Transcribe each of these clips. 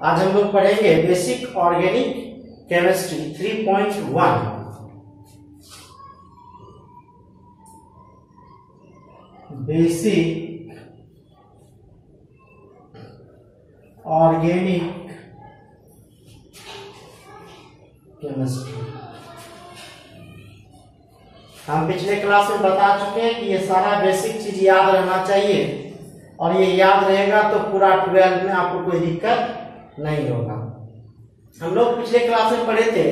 आज हम लोग पढ़ेंगे basic organic chemistry 3.1। Basic organic chemistry. हम पिछले क्लास में बता चुके हैं कि ये सारा बेसिक चीज याद रहना चाहिए, और ये याद रहेगा तो पूरा 12 में आपको कोई दिक्कत नहीं होगा। हम लोग पिछले क्लास में पढ़े थे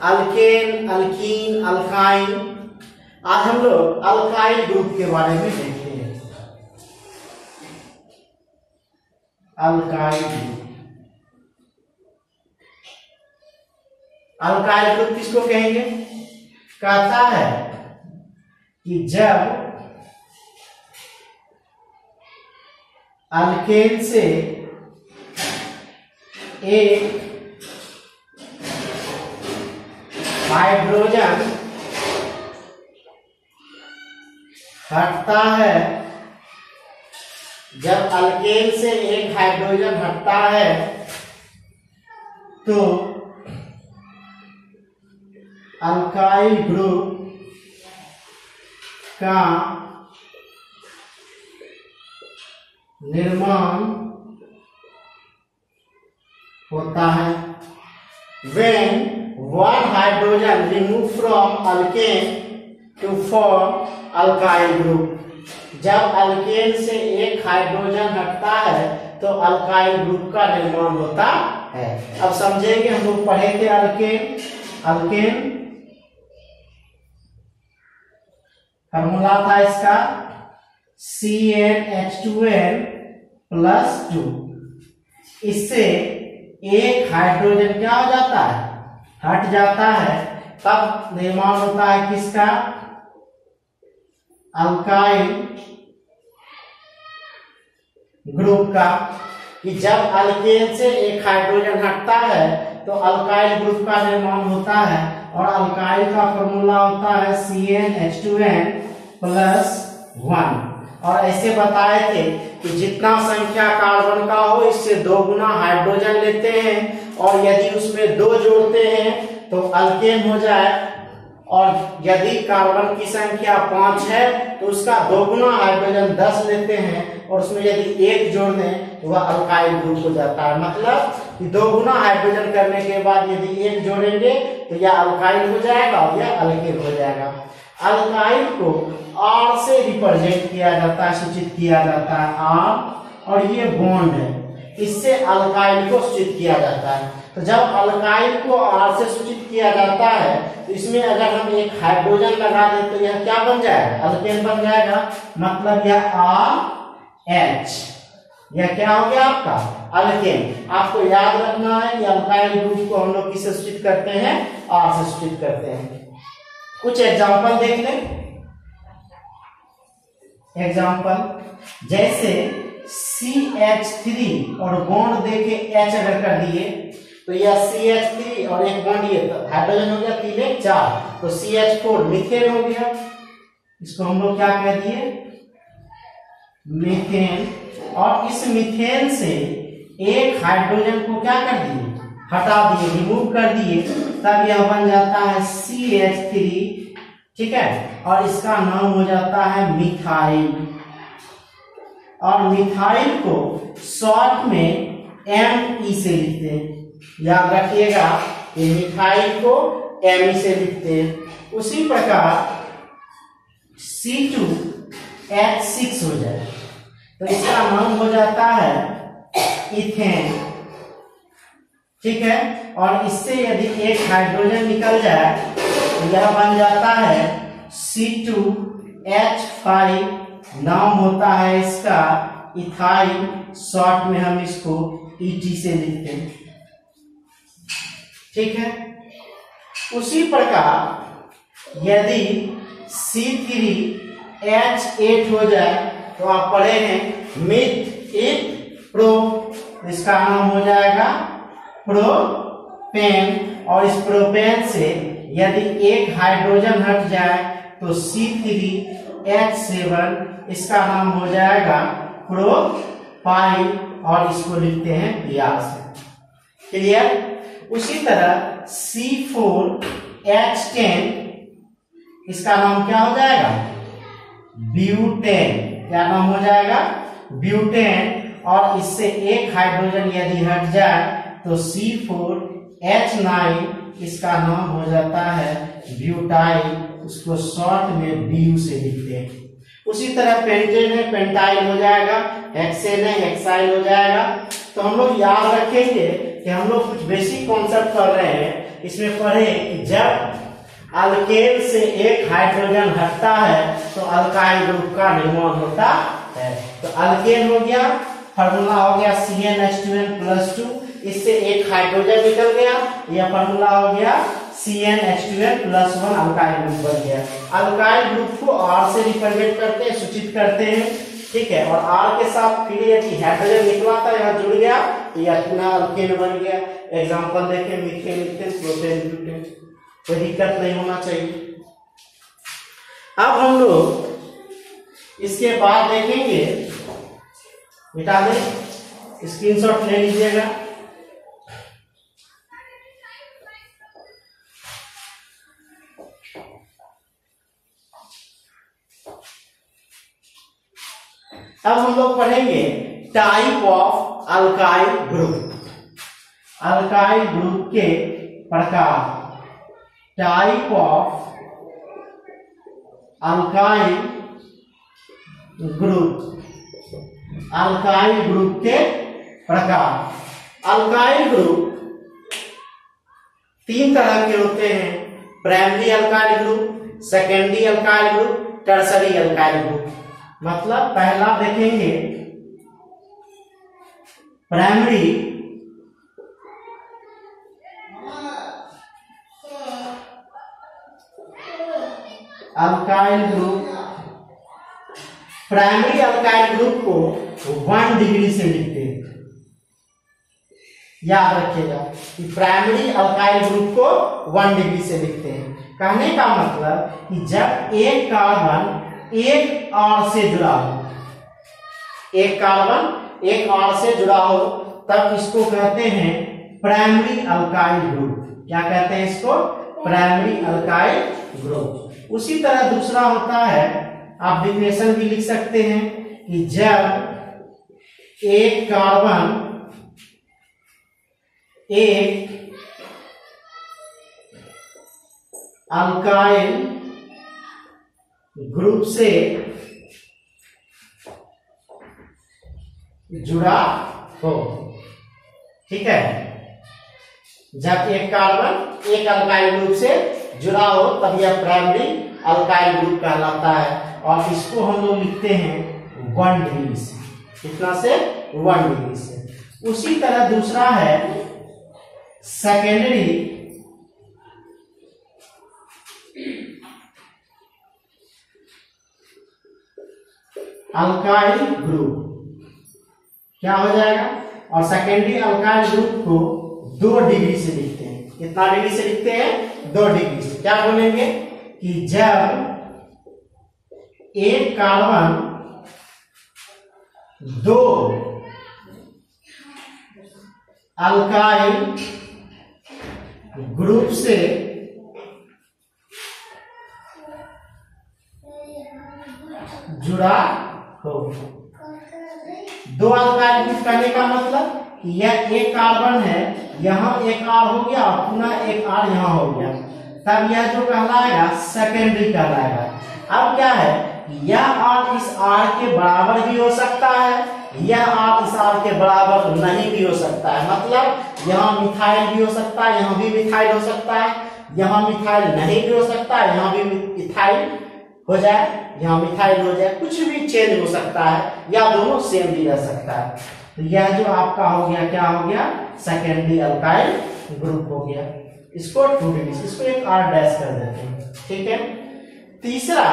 अल्केन, अल्कीन, अल्काइन। आज हम लोग अल्काइल ग्रुप के बारे में देखते हैं। अल्काइल ग्रुप, अल्काइल ग्रुप किसको कहेंगे? कहता है कि जब अल्केन से एक हाइड्रोजन हटता है, जब अल्केन से एक हाइड्रोजन हटता है तो अल्काइल ग्रुप का निर्माण होता है। When one hydrogen removed from alkane to form alkyl group, जब अल्केन से एक हाइड्रोजन हटता है तो अल्काइल ग्रुप का निर्माण होता है। अब समझेंगे, हम लोग पढ़े थे अल्केन। अल्केन फॉर्मूला था इसका CnH2n + 2। इससे एक हाइड्रोजन क्या हो जाता है? हट जाता है, तब निर्माण होता है किसका? अल्काइल ग्रुप का। कि जब अल्केन से एक हाइड्रोजन हटता है तो अल्काइल ग्रुप का निर्माण होता है, और अल्काइल का फॉर्मूला होता है CnH2n + 1। और ऐसे बताए थे कि जितना संख्या कार्बन का हो इससे 2 गुना हाइड्रोजन लेते हैं, और यदि उसमें 2 जोड़ते हैं तो अल्केन हो जाए, और यदि कार्बन की संख्या 5 है तो उसका 2 गुना हाइड्रोजन 10 लेते हैं, और उसमें यदि 1 जोड़ दें तो वह अल्काइल ग्रुप हो जाता है। मतलब कि 2 गुना हाइड्रोजन करने के बाद यदि 1 जोड़ेंगे तो यह अल्काइल हो जाएगा और यह अल्केन हो जाएगा। अल्काइल को R से रिप्रेजेंट किया जाता है, सूचित किया जाता है R, और ये बॉन्ड है, इससे अल्काइल को सूचित किया जाता है। तो जब अल्काइल को R से सूचित किया जाता है तो इसमें अगर हम एक हाइड्रोजन लगा दें तो यह क्या बन जाएगा? अल्केन बन जाएगा। मतलब यह RH, यह क्या हो गया आपका? अल्केन। आपको याद रखना है कि अल्काइल ग्रुप को हम लोग किससे सूचित करते हैं? R से सूचित करते हैं। कुछ एग्जाम्पल देख लें। एग्जाम्पल जैसे CH3 और बॉन्ड देके H अगर कर दिए तो यह CH3 और एक बॉन्ड ये हाइड्रोजन हो गया, 3 1 4, तो CH4 मीथेन हो गया। इसको हम लोग क्या कह दिए? मीथेन। और इस मीथेन से एक हाइड्रोजन को क्या कर दिए? हटा दिए, रिमूव कर दिए, तब यह बन जाता है CH3। ठीक है, और इसका नाम हो जाता है मिथाइल। और मिथाइल को शॉर्ट में Me से लिखते हैं। याद रखिएगा कि मिथाइल को Me से लिखते हैं। उसी प्रकार C2H6 हो जाए तो इसका नाम हो जाता है इथेन। ठीक है, और इससे यदि एक हाइड्रोजन निकल जाए तो यह बन जाता है C2H5, नाम होता है इसका इथाइल। शॉर्ट में हम इसको ET से लिखते हैं। ठीक है, उसी प्रकार यदि C3H8 हो जाए तो आप पढ़े हैं मिथ इथ प्रो, इसका नाम हो जाएगा प्रोपेन। और इस प्रोपेन से यदि एक हाइड्रोजन हट जाए तो C3H7, इसका नाम हो जाएगा प्रोपाइल, और इसको लिखते हैं Br से। क्लियर। उसी तरह C4H10 इसका नाम क्या हो जाएगा, ब्यूटेन। क्या नाम हो जाएगा, ब्यूटेन। और इससे एक हाइड्रोजन यदि हट जाए तो C4H9 इसका नाम हो जाता है ब्यूटाइल, उसको शॉर्ट में BU से लिखते हैं। उसी तरह पेंटेन है, पेंटाइल हो जाएगा, हेक्सेन है, हेक्साइल हो जाएगा। तो हम लोग याद रखेंगे कि हम लोग कुछ बेसिक कॉन्सेप्ट कर रहे हैं, इसमें पढ़े कि जब अल्केन से एक हाइड्रोजन हटता है तो अल्काइल ग्रुप का निर्माण होता है। तो अल्केन हो गया, फार्मूला हो गया CnH2n+2, इससे एक हाइड्रोजन निकल गया, यह फार्मूला हो गया CnH2n+1, अल्काइल ग्रुप बन गया। अल्काइल ग्रुप को R से रिप्रेजेंट करते हैं, सूचित करते हैं, ठीक है। और R के साथ फिर यदि हाइड्रोजन निकला था, यहाँ जुड़ गया, यह अपना अल्केन बन गया। एग्जांपल देखें, मीथेन, मीथेन, प्रोपेन, ब्यूटेन, कोई दिक्कत नहीं होना चाहिए। अब हम लोग इसके बाद देखेंगे, मिटा दें, स्क्रीनशॉट ले लीजिएगा। अब हम लोग पढ़ेंगे type of alkyl group, alkyl group के प्रकार। Type of alkyl group, alkyl group के प्रकार। अल्काइल ग्रुप 3 तरह के होते हैं, primary alkyl group, secondary alkyl group, tertiary alkyl group. मतलब पहला देखेंगे primary alkyl group. Primary alkyl group को 1 डिग्री से लिखते हैं। याद रखिएगा कि प्राइमरी अल्काइल ग्रुप को 1 डिग्री से लिखते हैं। कहने का मतलब कि जब एक कार्बन एक R से जुड़ा हो, एक कार्बन एक R से जुड़ा हो, तब इसको कहते हैं प्राइमरी अल्काइल ग्रुप। क्या कहते हैं इसको, प्राइमरी अल्काइल ग्रुप। उसी तरह दूसरा होता है, आप डिफिनेशन भी लिख सकते हैं कि जब एक कार्बन एक अल्काइल ग्रुप से जुड़ा हो, ठीक है। जब एक कार्बन एक अल्काइल ग्रुप से जुड़ा हो तब यह प्राइमरी अल्काइल ग्रुप कहलाता है। और इसको हम लोग लिखते हैं 1 डिग्री से। कितना से, 1 डिग्री से। उसी तरह दूसरा है सेकेंडरी अल्काइल ग्रुप। क्या हो जाएगा, और सेकेंडरी अल्काइल ग्रुप को 2 डिग्री से लिखते हैं। कितना डिग्री से लिखते हैं, 2 डिग्री से। क्या बोलेंगे कि जब एक कार्बन 2 अल्काइल ग्रुप से जुड़ा हो। 2 अल्काइल ग्रुप कहने का मतलब कि यह एक कार्बन है, यहाँ एक R हो गया और पुनः एक R यहाँ हो गया, तब यह जो कहलाएगा सेकेंडरी कहलाएगा। अब क्या है, यह R इस R के बराबर भी हो सकता है, यह R इस R के बराबर नहीं भी हो सकता है। मतलब यहाँ मिथाइल भी हो सकता है, यहाँ भी मिथाइल हो सकता है, यहाँ मिथाइल नहीं भी हो सकता है, यहाँ भी मिथाइल हो जाए, यहाँ मिथाइल हो जाए, कुछ भी चेंज हो सकता है, या दोनों सेम भी रह सकता है। तो यह जो आपका हो गया, क्या हो गया, सेकेंडरी अल्काइल ग्रुप हो गया। इसको 2 डिग्री, इसको एक R डैश कर देते हैं, ठीक है। तीसरा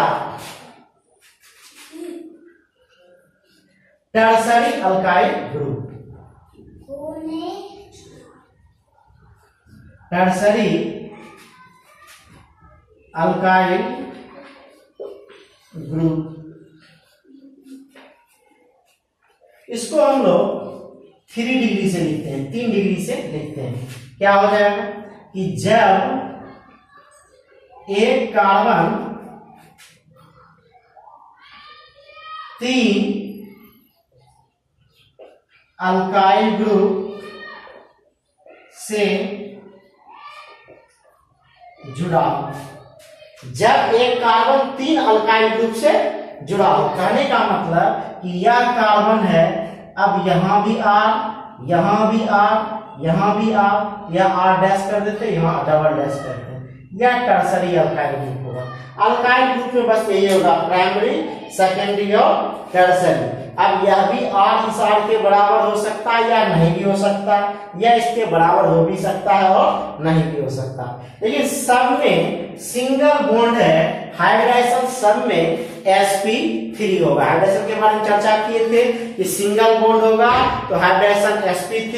tertiary alkyl group. Tertiary alkyl group, इसको हम लोग 3 डिग्री से लिखते हैं, 3 डिग्री से लिखते हैं। क्या हो जाएगा कि जब एक कार्बन 3 अल्काइल ग्रुप से जुड़ा हो, जब एक कार्बन 3 अल्काइल ग्रुप से जुड़ा हो, कहने का मतलब कि यह कार्बन है, अब यहां भी R, यहां भी R, यहां भी R, या R डैश कर देते, यहां डबल डैश करते हैं, यह टर्सरी अल्काइल ग्रुप होगा। अल्काइल ग्रुप में बस यही होगा, प्राइमरी, सेकेंडरी और टर्सरी। अब यह भी R इस R के बराबर हो सकता है या नहीं भी हो सकता, या इसके बराबर हो भी सकता है और नहीं भी हो सकता, लेकिन सब में सिंगल बॉन्ड है, हाइब्रिडाइजेशन सब में sp3 होगा। हाइब्रिडाइजेशन के बारे में चर्चा किए थे कि सिंगल बॉन्ड होगा तो हाइब्रिडाइजेशन sp3,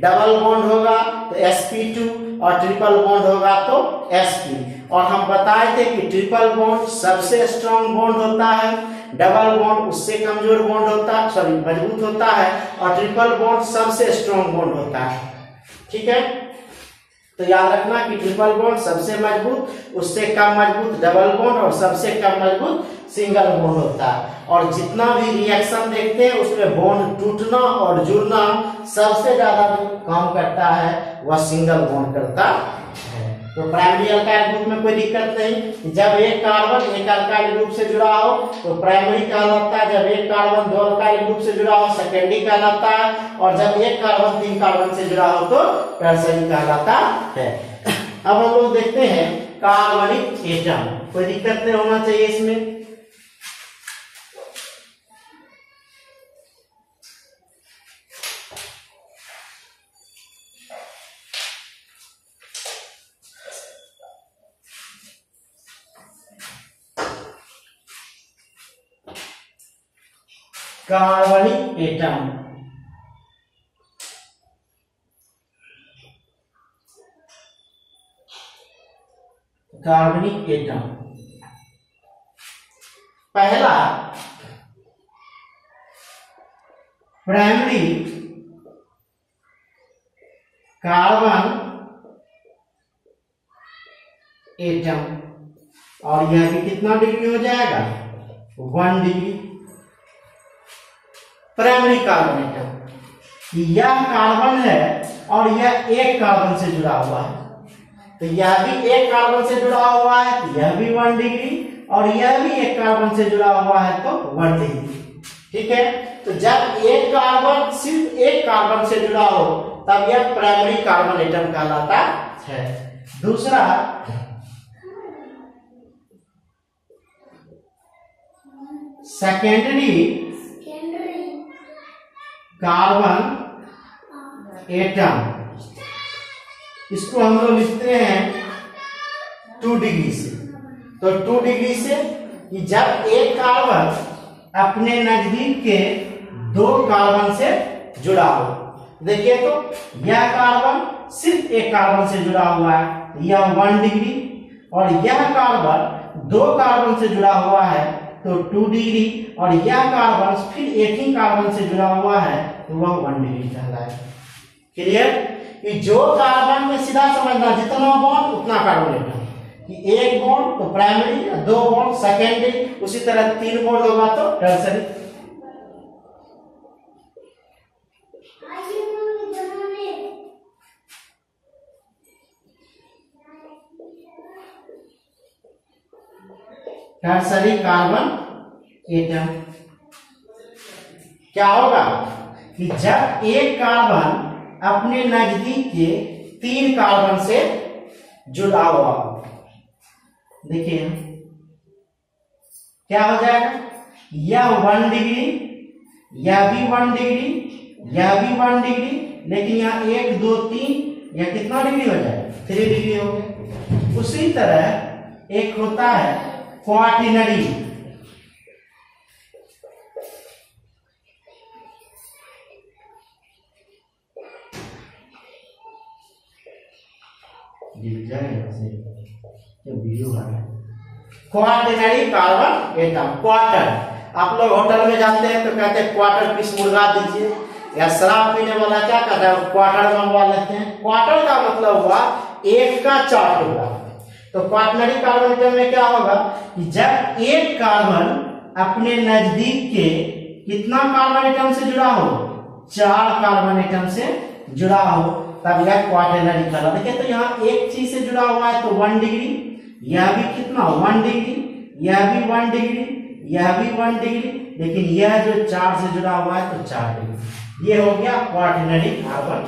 डबल बॉन्ड होगा तो sp2 और ट्रिपल बॉन्ड होगा तो sp। और हम बताए थे कि ट्रिपल बॉन्ड सबसे स्ट्रॉन्ग बॉन्ड होता है, डबल बॉन्ड उससे कमजोर बॉन्ड होता है, सॉरी मजबूत होता है, और ट्रिपल बॉन्ड सबसे स्ट्रॉन्ग बॉन्ड होता है। ठीक है, तो याद रखना कि ट्रिपल बॉन्ड सबसे मजबूत, उससे कम मजबूत डबल बॉन्ड, और सबसे कम मजबूत सिंगल बॉन्ड होता है। और जितना भी रिएक्शन देखते हैं उसमें बॉन्ड टूटना और जुड़ना सबसे ज्यादा जो काम करता है वह सिंगल बॉन्ड करता है। तो प्राइमरी अल्काइल ग्रुप में कोई दिक्कत नहीं, जब एक कार्बन एक अल्काइल ग्रुप से जुड़ा हो तो प्राइमरी कहलाता है, जब एक कार्बन 2 अल्काइल ग्रुप से जुड़ा हो सेकेंडरी कहलाता है, और जब एक कार्बन 3 कार्बन से जुड़ा हो तो टर्सरी कहलाता है। अब हम लोग देखते हैं कार्बनिक एटम, कोई दिक्कत नहीं होना चाहिए इसमें। कार्बनिक एटम, कार्बनिक एटम पहला प्राइमरी कार्बन एटम, और यह भी कितना डिग्री हो जाएगा 1 डिग्री। प्राइमरी कार्बन एटम, यह कार्बन है और यह एक कार्बन से जुड़ा हुआ है, तो यह भी एक कार्बन से जुड़ा हुआ है तो यह भी 1 डिग्री, और यह भी एक कार्बन से जुड़ा हुआ है तो 1 डिग्री। ठीक है, तो जब एक कार्बन सिर्फ एक कार्बन से जुड़ा हो तब यह प्राइमरी कार्बन एटम कहलाता है। दूसरा सेकेंडरी कार्बन एटम, इसको हम लोग लिखते हैं 2 डिग्री से। तो 2 डिग्री से कि जब एक कार्बन अपने नजदीक के 2 कार्बन से जुड़ा हो, देखिए तो यह कार्बन सिर्फ एक कार्बन से जुड़ा हुआ है, यह 1 डिग्री, और यह कार्बन 2 कार्बन से जुड़ा हुआ है तो 2 डिग्री, और यह कार्बन फिर एक ही कार्बन से जुड़ा हुआ है तो वह 1 डिग्री कहलाएगा। क्लियर? कि जो कार्बन में सीधा समझना, जितना बॉन्ड उतना कार्बन एटम, कि एक बॉन्ड तो प्राइमरी, 2 बॉन्ड सेकेंडरी, उसी तरह 3 बॉन्ड होगा तो टर्सरी। टर्सरी कार्बन एटम क्या होगा कि जब एक कार्बन अपने नजदीक के 3 कार्बन से जुड़ा हुआ, देखिए क्या हो जाएगा, यह 1 डिग्री, यह भी 1 डिग्री, यह भी 1 डिग्री, लेकिन यहाँ 1 2 3 यह कितना डिग्री हो जाएगा 3 डिग्री हो गया। उसी तरह एक होता है quaternary, quaternary carbon atom. Quarter, आप लोग होटल में जाते हैं तो कहते हैं क्वार्टर पीस मुर्गा दीजिए, या शराब पीने वाला क्या करता है, क्वार्टर मंगवा लेते हैं। क्वार्टर का मतलब हुआ एक का 4 टुकड़ा। तो क्वाटरनरी कार्बन एटम में क्या होगा कि जब एक कार्बन अपने नजदीक के कितना कार्बन एटम से जुड़ा हो, 4 कार्बन एटम से जुड़ा हो, तब यह क्वाटरनरी कहलाता है। देखिए तो यहाँ एक चीज से जुड़ा हुआ है तो 1 डिग्री, यह भी कितना 1 डिग्री, यह भी 1 डिग्री, यह भी 1 डिग्री, लेकिन यह जो 4 से जुड़ा हुआ है तो 4 डिग्री। ये हो गया क्वाटरनरी कार्बन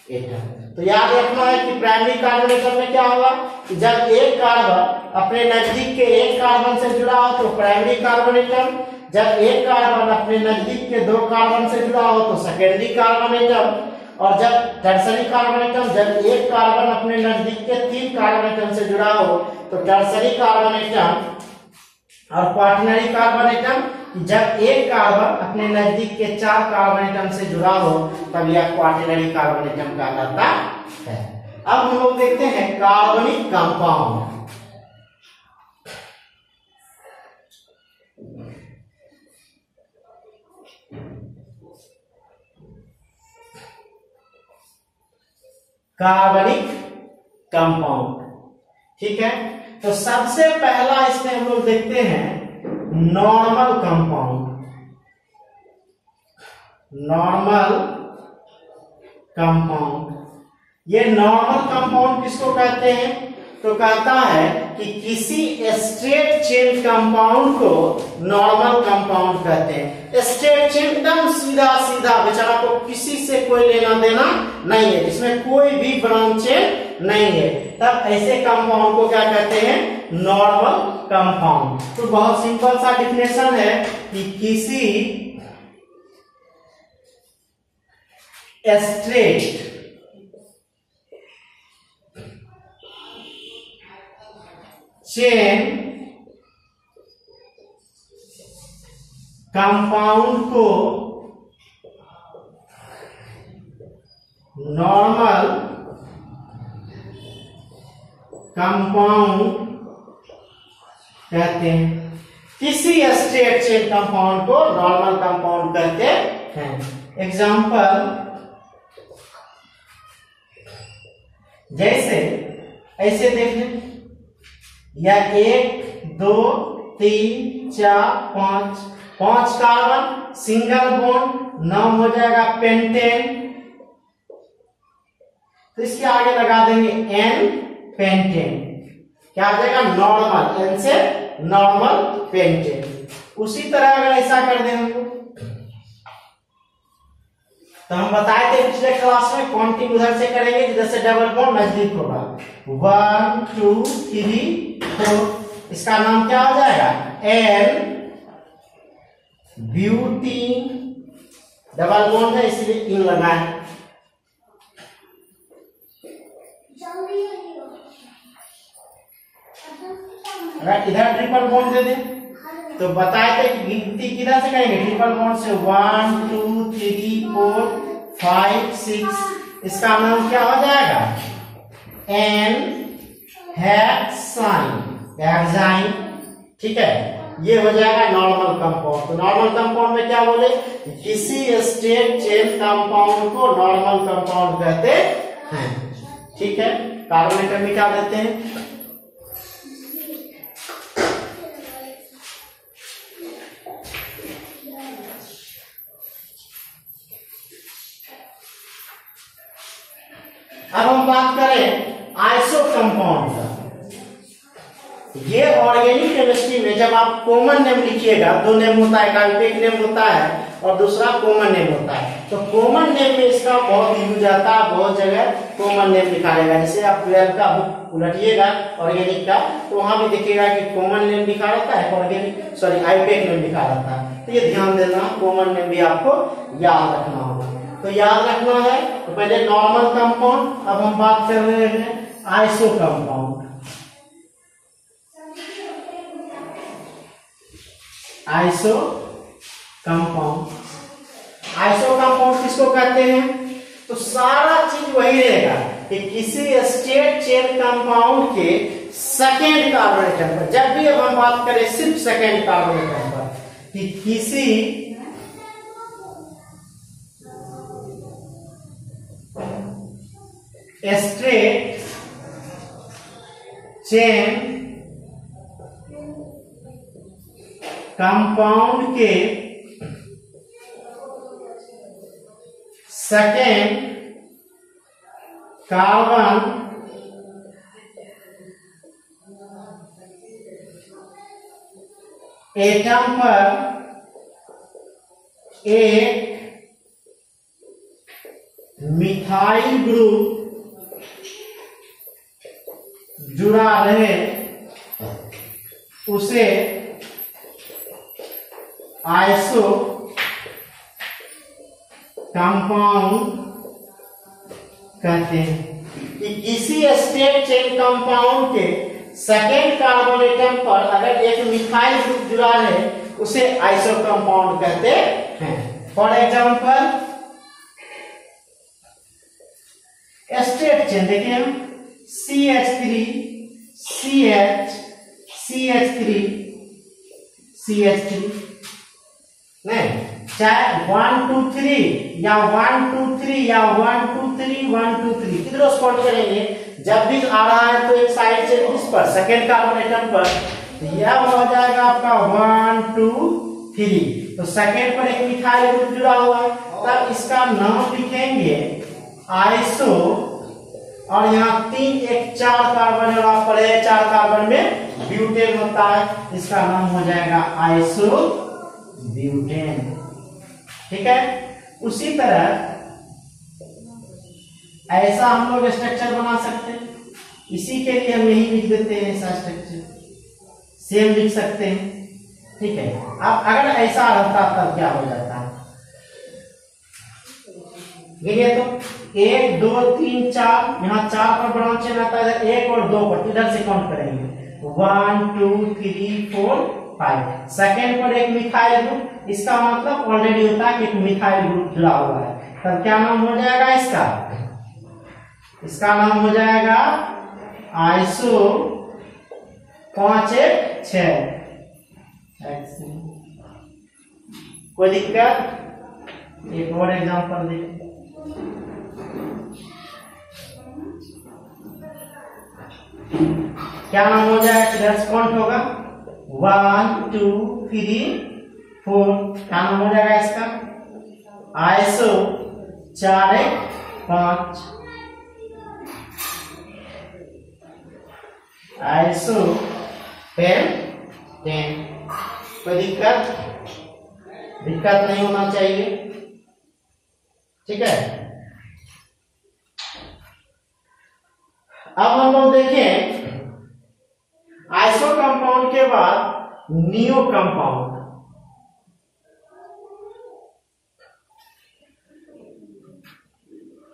एटम। तो याद रखना है कि प्राइमरी कार्बन एटम में क्या होगा कि जब एक कार्बन अपने नजदीक के एक कार्बन से जुड़ा हो तो प्राइमरी कार्बन एटम, जब एक कार्बन अपने नजदीक के 2 कार्बन से जुड़ा हो तो सेकेंडरी कार्बन एटम, और जब टर्सरी कार्बन एटम जब एक कार्बन अपने नजदीक के 3 कार्बन एटम से जुड़ा हो तो टर्सरी कार्बन एटम, और क्वाटरनरी कार्बन एटम जब एक कार्बन अपने नजदीक के 4 कार्बन एटम से जुड़ा हो तब यह क्वाटरनरी कार्बन एटम कहलाता है। अब हम लोग देखते हैं कार्बनिक कंपाउंड। कार्बनिक कंपाउंड, ठीक है। तो सबसे पहला इसमें हम लोग देखते हैं नॉर्मल कंपाउंड। नॉर्मल कंपाउंड, ये नॉर्मल कंपाउंड किसको कहते हैं, तो कहता है कि किसी स्ट्रेट चेन कंपाउंड को नॉर्मल कंपाउंड कहते हैं। स्ट्रेट चेन एकदम सीधा सीधा, बेचारा को किसी से कोई लेना देना नहीं है, इसमें कोई भी ब्रांच चेन नहीं है, तब ऐसे कंपाउंड को क्या कहते हैं, नॉर्मल कंपाउंड। तो बहुत सिंपल सा डिफिनेशन है कि किसी स्ट्रेट चेन कंपाउंड को नॉर्मल कंपाउंड कहते हैं। किसी स्ट्रेट चेन कंपाउंड को नॉर्मल कंपाउंड कहते हैं। एग्जांपल, जैसे ऐसे देख लें, यह 1 2 3 4 5 कार्बन सिंगल बॉन्ड, नाम हो जाएगा पेंटेन। तो इसके आगे लगा देंगे एन पेंटेन, क्या आ जाएगा, नॉर्मल, एन से नॉर्मल पेंटेन। उसी तरह अगर ऐसा कर दें हमको, तो हम बताए थे पिछले क्लास में काउंटिंग उधर से करेंगे जिधर से डबल बॉन्ड नजदीक होगा, 1 2 3 4, इसका नाम क्या हो जाएगा, एल ब्यूटीन, डबल बॉन्ड है इसलिए इन लगाए। अगर इधर ट्रिपल बॉन्ड दे दें तो बताए थे कि गिनती किधर से करेंगे, ट्रिपल बॉन्ड से 1 2 3 4 5 6, इसका नाम क्या हो जाएगा, एन हेक्साइन, हेक्साइन, ठीक है। ये हो जाएगा नॉर्मल कंपाउंड। तो नॉर्मल कंपाउंड में क्या बोले, किसी स्ट्रेट चेन कंपाउंड को नॉर्मल कंपाउंड कहते हैं, ठीक है। कार्बन एटम मिटा देते हैं। अब हम बात करें आइसो कंपाउंड का। ये ऑर्गेनिक केमिस्ट्री में जब आप कॉमन नेम लिखिएगा, 2 नेम होता है, एक नेम होता है और दूसरा कॉमन नेम होता है। तो कॉमन नेम में इसका बहुत यूज आता है, बहुत जगह कॉमन नेम लिखा रहेगा। जैसे आप 12 का बुक उलटिएगा ऑर्गेनिक का, तो वहां भी देखिएगा कि कॉमन नेम लिखा रहता है, ऑर्गेनिक सॉरी आईपेक नेम लिखा रहता है। तो ये ध्यान देना, कॉमन नेम भी आपको याद रखना होगा। तो याद रखना है, तो पहले नॉर्मल कंपाउंड, अब हम बात कर रहे हैं iso compound. Iso compound, iso compound किसको कहते हैं, तो सारा चीज वही रहेगा कि किसी स्ट्रेट चेन कंपाउंड के सेकेंड कार्बन एटम पर, जब भी अब हम बात करें सिर्फ सेकेंड कार्बन एटम पर, कि किसी स्ट्रेट चेन कंपाउंड के सेकेंड कार्बन एटम पर एक मिथाइल ग्रुप जुड़ा रहे उसे आइसो कंपाउंड कहते हैं। कि किसी स्टेट चेन कंपाउंड के सेकेंड कार्बन एटम पर अगर एक मिथाइल ग्रुप जुड़ा रहे उसे आइसो कंपाउंड कहते हैं। फॉर एग्जांपल स्टेट चेन देखिए हम CH3 CH CH3 CH3 नहीं, चाहे 1 2 3 या 1 2 3 या 1 2 3 1 2 3 किधर स्पॉट करेंगे। जब भी आ रहा है तो एक साइड से इस पर सेकेंड कार्बन एटम पर तो यह हो जाएगा आपका 1 2 3। तो सेकेंड पर एक मिथाइल ग्रुप जुड़ा हुआ है तब इसका नाम लिखेंगे आइसो। और यहाँ 3 1 4 कार्बन है और पड़े 4 कार्बन में ब्यूटेन होता है, इसका नाम हो जाएगा आइसो ब्यूटेन। ठीक है। उसी तरह ऐसा हम लोग स्ट्रक्चर बना सकते हैं। इसी के लिए हम यही लिख देते हैं ऐसा स्ट्रक्चर, सेम लिख सकते हैं। ठीक है। अब अगर ऐसा रहता तब क्या हो जाता है, ये तो 1 2 3 4 यहाँ 4 पर ब्रांच रहता है, 1 और 2 पर इधर से काउंट करेंगे 1 2 3 4 5। सेकेंड पर एक मिथाइल ग्रुप, इसका मतलब ऑलरेडी होता है कि एक मिथाइल ग्रुप जुड़ा हुआ है, तब क्या नाम हो जाएगा इसका, इसका नाम हो जाएगा आइसो 5 1 6। कोई दिक्कत? एक और एग्जांपल देखिए। क्या नाम हो जाएगा, किधर से काउंट होगा 1 2 3 4। क्या नाम हो जाएगा इसका आइसो 4 1 5। आइसो 10 10। कोई दिक्कत? दिक्कत नहीं होना चाहिए। ठीक है। अब हम लोग देखें आइसो कंपाउंड के बाद नियो कंपाउंड।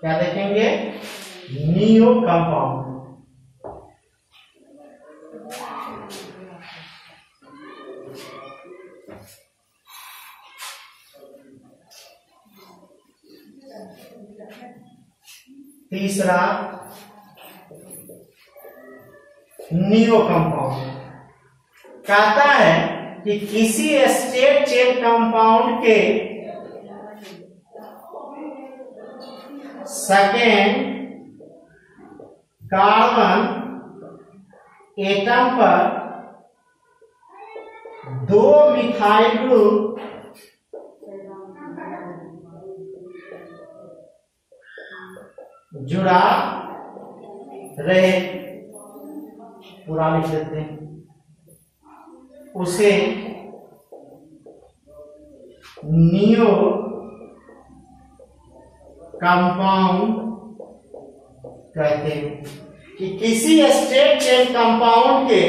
क्या देखेंगे, नियो कंपाउंड। तीसरा नियो कंपाउंड कहता है कि किसी स्टेट चेन कंपाउंड के सेकेंड कार्बन एटम पर 2 मिथाइल ग्रुप जुड़ा रहे, पूरा लिख देते हैं, उसे नियो कंपाउंड कहते हैं। कि किसी स्टेट चेन कंपाउंड के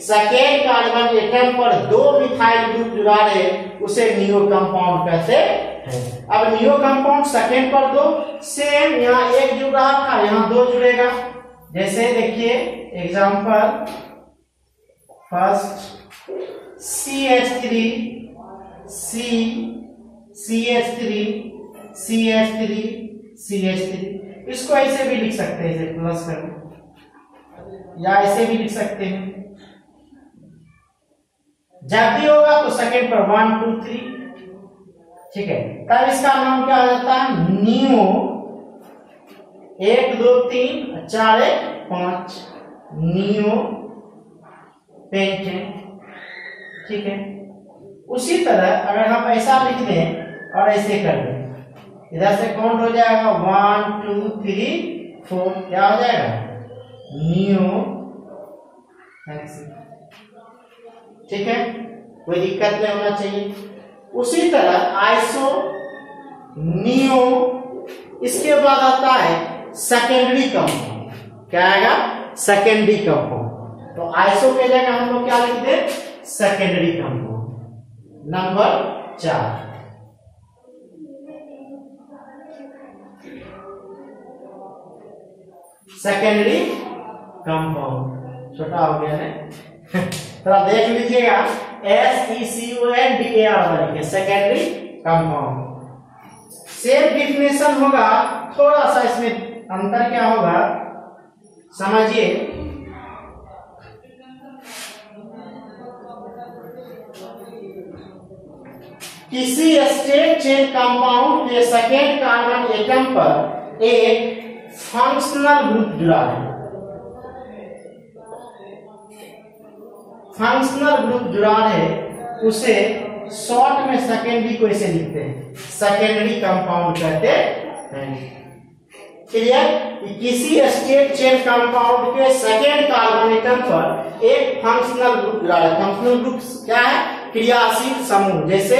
सेकेंड कार्बन एटम पर 2 मिथाइल ग्रुप जुड़ा रहे उसे नियो कंपाउंड कहते हैं। अब नियो कंपाउंड सेकेंड पर 2, सेम यहाँ 1 जुड़ रहा था यहाँ 2 जुड़ेगा। जैसे देखिए example first CH3 C CH3 CH3 CH3। इसको ऐसे भी लिख सकते हैं, इसे प्लस कर या ऐसे भी लिख सकते हैं। जब भी होगा तो सेकेंड पर 1 2 3। ठीक है। तब इसका नाम क्या हो जाता है, नियो 1 2 3 4 1 5 नियो पेंटेन। ठीक है, उसी तरह अगर हम ऐसा लिख दें और ऐसे कर दें, इधर से काउंट हो जाएगा 1 2 3 4, क्या हो जाएगा नियो हेक्सी। ठीक है, कोई दिक्कत नहीं होना चाहिए। उसी तरह आइसो नियो, इसके बाद आता है सेकेंडरी कंपाउंड। क्या आएगा सेकेंडरी कंपाउंड। तो आइसो के जगह हम लोग क्या लिखते हैं secondary compound. Number 4 secondary compound, छोटा हो गया है थोड़ा देख लीजिएगा, SECONDAR लिखे सेकेंडरी कंपाउंड। सेम डिफिनेशन होगा, थोड़ा सा इसमें अंतर क्या होगा समझिए। किसी स्टेट चेन कंपाउंड के सेकेंड कार्बन एटम पर एक फंक्शनल ग्रुप जुड़ा है। फंक्शनल ग्रुप जुड़ा है, उसे शॉर्ट में सेकेंडरी को इसे लिखते हैं, सेकेंडरी कंपाउंड कहते हैं। क्लियर? किसी स्टेट चेन कंपाउंड के सेकेंड कार्बन एटम पर एक फंक्शनल ग्रुप जुड़ा है। फंक्शनल ग्रुप क्या है? क्रियाशील समूह। जैसे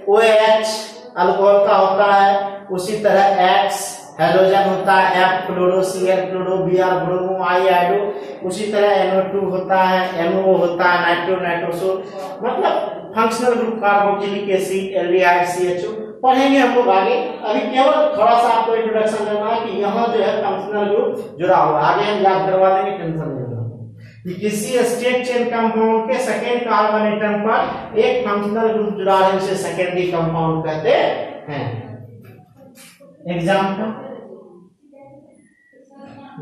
OH अल्कोहल का होता है, उसी तरह X हेलोजन होता है, F chloro, Cl chloro, Br bromo, I iodo, उसी तरह NO2 होता है, NO होता है, नाइट्रो नाइट्रोसो, मतलब functional group carboxylic acid, aldehyde, CHO पढ़ेंगे हम लोग आगे। अभी केवल थोड़ा सा आपको इंट्रोडक्शन देना है कि यहाँ जो है फंक्शनल ग्रुप जुड़ा हुआ, आगे हम याद करवा देंगे, टेंशन नहीं लेना। कि किसी स्टेट चेन कंपाउंड के सेकेंड कार्बन एटम पर एक फंक्शनल ग्रुप जुड़ा है, उसे सेकेंडरी कंपाउंड कहते हैं। Example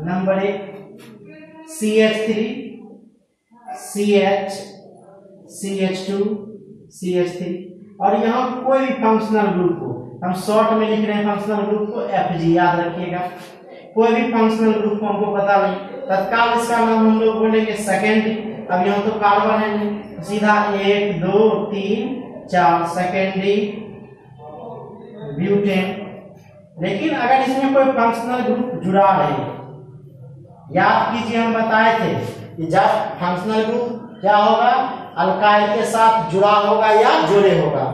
number 1 CH3 CH CH2 CH3। और यहाँ कोई भी फंक्शनल ग्रुप को हम शॉर्ट में लिख रहे हैं, फंक्शनल ग्रुप को FG याद रखिएगा। कोई भी फंक्शनल ग्रुप को हमको पता नहीं, तत्काल इसका नाम हम लोग बोलेंगे सेकेंडरी। अब यहाँ तो कार्बन है, सीधा 1 2 3 4 सेकेंडरी ब्यूटेन। लेकिन अगर इसमें कोई फंक्शनल ग्रुप जुड़ा रहे, याद कीजिए हम बताए थे कि जब फंक्शनल ग्रुप क्या होगा अल्काइल के साथ जुड़ा होगा या जोड़े होगा,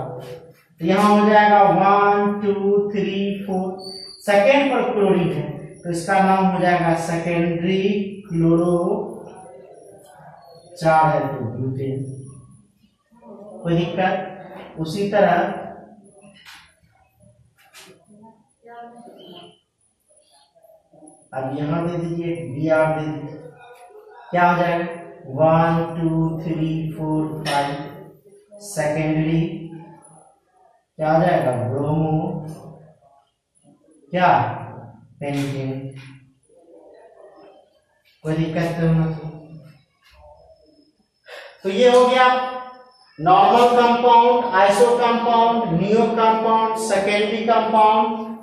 तो यहाँ हो जाएगा 1 2 3 4, सेकेंड पर क्लोरीन है तो इसका नाम हो जाएगा सेकेंडरी क्लोरो 4 है तो ब्यूटेन। कोई दिक्कत? उसी तरह अब यहाँ दे दीजिए Br दे दीजिए, क्या हो जाएगा 1 2 3 4 5 सेकेंडरी क्या हो जाएगा ब्रोमो क्या पेंटेन। कोई दिक्कत नहीं होना चाहिए। तो ये हो गया normal compound, iso compound, neo compound, secondary compound.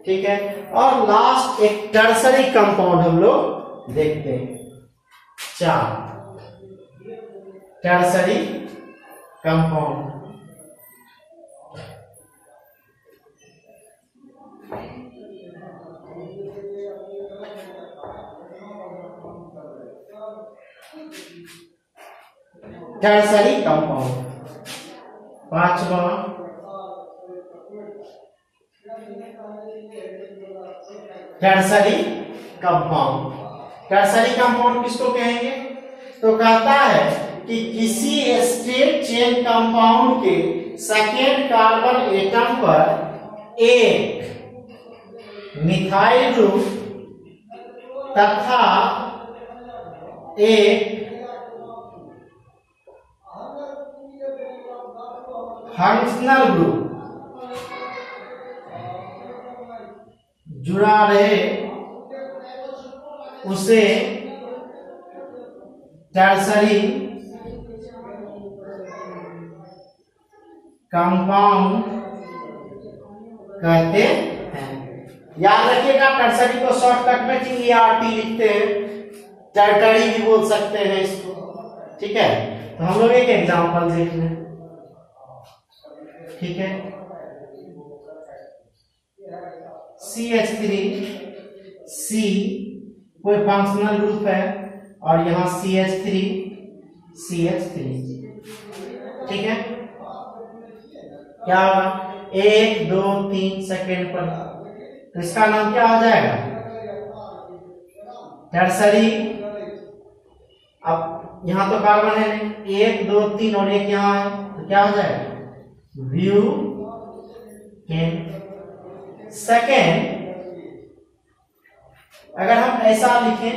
ठीक है, और लास्ट एक टर्सरी कंपाउंड हम लोग देखते हैं। 4 टर्सरी कंपाउंड। टर्सरी कंपाउंड 5वां टर्सरी कंपाउंड। टर्सरी कंपाउंड किसको कहेंगे? तो कहता है कि किसी स्टेट चेन कंपाउंड के सेकेंड कार्बन एटम पर एक मिथाइल ग्रुप तथा एक फंक्शनल ग्रुप जुड़ा रहे, उसे टर्सरी कंपाउंड कहते हैं। याद रखिएगा टर्सरी को शॉर्टकट में TERT लिखते हैं, टर्टरी भी बोल सकते हैं इसको, ठीक है। तो हम लोग एक एग्जांपल देख लें, ठीक है। CH3C कोई फंक्शनल ग्रुप है और यहाँ CH3 ठीक है। क्या होगा 1 2 3 सेकेंड पर, तो इसका नाम क्या हो जाएगा टर्सरी। अब यहाँ तो कार्बन है नहीं, 1 2 3 और एक यहाँ है, तो क्या हो जाएगा ब्यूटेन। सेकेंड अगर हम ऐसा लिखें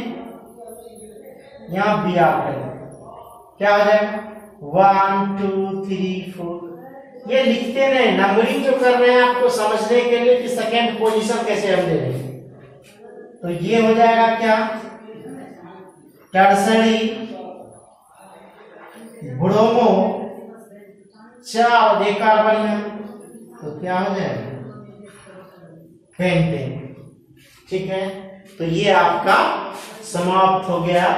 यहाँ Br करें, क्या हो जाएगा 1 2 3 4। ये लिखते नहीं, नंबरिंग जो कर रहे हैं आपको समझने के लिए कि सेकेंड पोजीशन कैसे हम ले रहे हैं। तो ये हो जाएगा क्या टर्सरी ब्रोमो 4 एक कार्बन है, तो क्या हो जाएगा पेंटेन, ठीक है। तो ये आपका समाप्त हो गया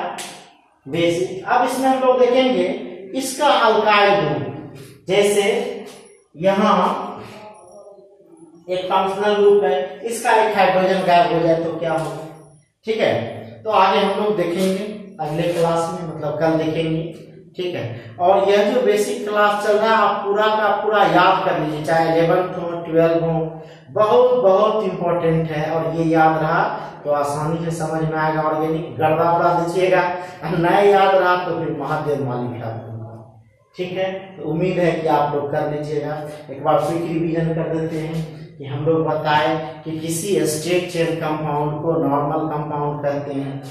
बेसिक। अब इसमें हम लोग देखेंगे इसका अल्काइल ग्रुप, जैसे यहां एक फंक्शनल ग्रुप है, इसका एक हाइड्रोजन गायब हो जाए तो क्या होगा, ठीक है। तो आगे हम लोग देखेंगे अगले क्लास में, मतलब कल देखेंगे, ठीक है। और यह जो बेसिक क्लास चल रहा है आप पूरा का पूरा याद कर लीजिए, चाहे 11th हो 12 हो, बहुत बहुत इंपॉर्टेंट है। और ये याद रहा तो आसानी से समझ में आएगा। ऑर्गेनिक गर्दा उड़ा दीजिएगा, नहीं याद रहा तो फिर महादेव मालिक है, ठीक है। तो उम्मीद है कि आप लोग कर लीजिएगा। एक बार क्विक रिवीजन कर देते हैं कि हम लोग बताए कि किसी स्ट्रेट चेन कंपाउंड को नॉर्मल कंपाउंड कहते हैं।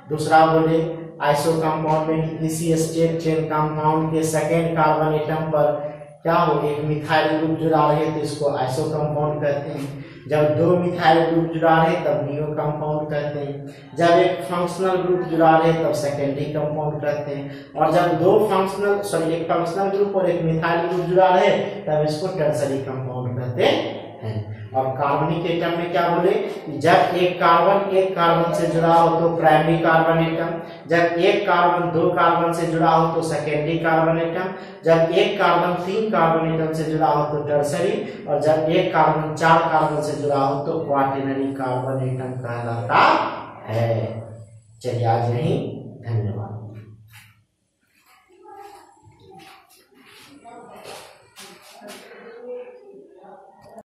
दूसरा बोले आइसो कंपाउंड में किसी स्ट्रेट चेन कंपाउंड के सेकेंड कार्बन एटम पर क्या हो एक मिथाइल ग्रुप जुड़ा रहे तो इसको आइसो कंपाउंड कहते हैं। जब 2 मिथाइल ग्रुप जुड़ा रहे तब नियो कंपाउंड कहते हैं। जब एक फंक्शनल ग्रुप जुड़ा रहे तब सेकेंडरी कंपाउंड कहते हैं। और जब एक फंक्शनल ग्रुप और एक मिथाइल ग्रुप जुड़ा रहे तब इसको टर्सरी कंपाउंड कहते हैं। और कार्बनिक एटम में क्या बोले, जब एक कार्बन से जुड़ा हो तो प्राइमरी कार्बन एटम, जब एक कार्बन 2 कार्बन से जुड़ा हो तो सेकेंडरी कार्बन एटम, जब एक कार्बन 3 कार्बन एटम से जुड़ा हो तो टर्सरी, और जब एक कार्बन 4 कार्बन से जुड़ा हो तो क्वाaternary कार्बन एटम कहलाता है। चलिए आज यहीं, धन्यवाद।